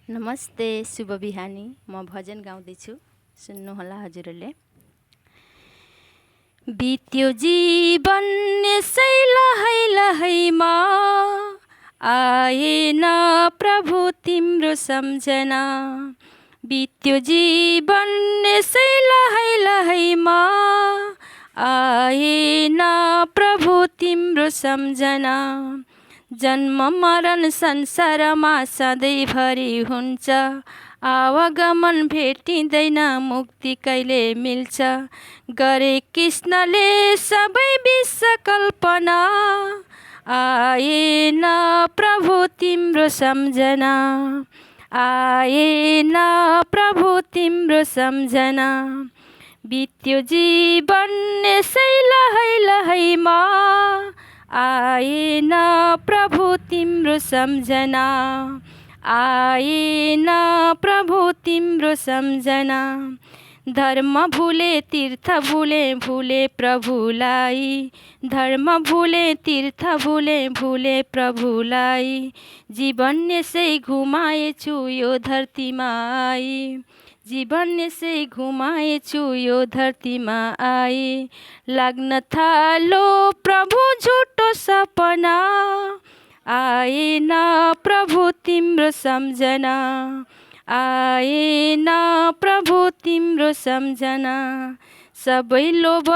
नमस्ते, शुभ बिहानी। म भजन गाउँदैछु, सुन्नुहोला हजुरहरूले। बित्यो जीवन यसै लहै लहैमा, आएन प्रभु तिम्रो सम्झना। बित्यो जीवन यसै लहै लहैमा, आएन प्रभु तिम्रो सम्झना। जन्म मरण संसारमा सधैँभरि हुन्छ, आवागमन भेटिँदैन, मुक्ति कहिले मिल्छ। गरे कृष्णले सबै विश्व कल्पना, आएन प्रभु तिम्रो सम्झना। आएन प्रभु तिम्रो सम्झना। बित्यो जीवन यसै लहै लहैमा, आएन प्रभु तिम्रो सम्झना। आएन प्रभु तिम्रो सम्झना। धर्म भुले तीर्थ भुले, भुले प्रभुलाई। धर्म भुले तीर्थ भुले, भुले प्रभुलाई। जीवन यसै घुमाएछु यो धरतीमा आई। जीवन यसै घुमाएछु यो धरतीमा आई। लाग्न थालो प्रभु झुटो सपना, आएन प्रभु तिम्रो सम्झना। आएन प्रभु तिम्रो सम्झना। सबै लोभ